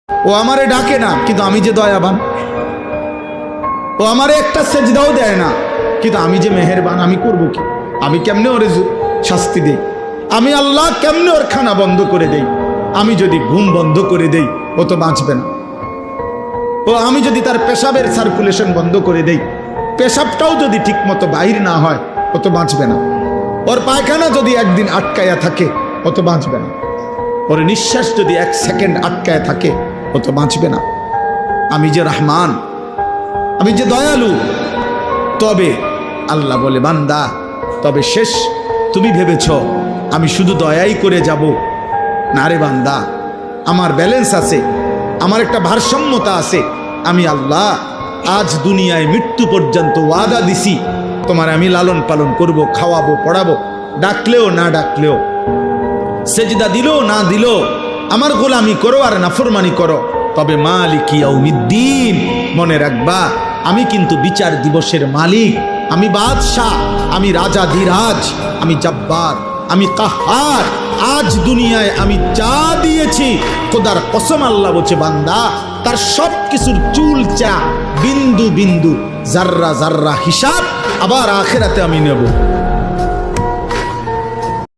ও আমারে ডাকে না, কিন্তু আমি যে দয়াবান। ও আমারে একটা সেজদাও দেয় না, কিন্তু আমি যে মেহেরবান। আমি করব কি? আমি কেমনে ওরে শাস্তি দেই? আমি আল্লাহ কেমনে ওর খানা বন্ধ করে দেই? আমি যদি ঘুম বন্ধ করে দেই, ও তো বাঁচবে না। ও আমি যদি তার পেশাবের সার্কুলেশন বন্ধ করে দেই, পেশাবটাও যদি ঠিক মতো বাহির না হয়, ও তো বাঁচবে না। ওর পায়খানা যদি একদিন আটকায়া থাকে, ও তো বাঁচবে না। ওর নিঃশ্বাস যদি 1 সেকেন্ড আটকায় থাকে, ও তো বাঁচবে না। আমি যে রহমান, আমি যে দয়ালু। তবে আল্লাহ বলে, বান্দা তবে শেষ তুমি ভেবেছ আমি শুধু দয়াই করে যাব? না রে বান্দা, আমার ব্যালেন্স আছে, আমার একটা ভারসাম্যতা আছে। আমি আল্লাহ আজ দুনিয়ায় মৃত্যু পর্যন্ত ওয়াদা দিছি, তোমার আমি লালন পালন করব, খাওয়াবো, পড়াবো, ডাকলেও না ডাকলেও, সেজদা দিলো না দিলো, আমার গোলামি করো আর নাফরমানি করো। তবে মালিক ইয়াউমিদ্দিন, মনে রাখবা আমি কিন্তু বিচার দিবসের মালিক, আমি বাদশাহ, আমি রাজাধিরাজ, আমি জব্বার, আমি কাহার। আজ দুনিয়ায় আমি যা দিয়েছি, খোদার কসম আল্লাহ বলছে, বান্দা তার সব কিছুর চুল চা, বিন্দু বিন্দু, জাররা জাররা হিসাব আবার আখিরাতে আমি নেব।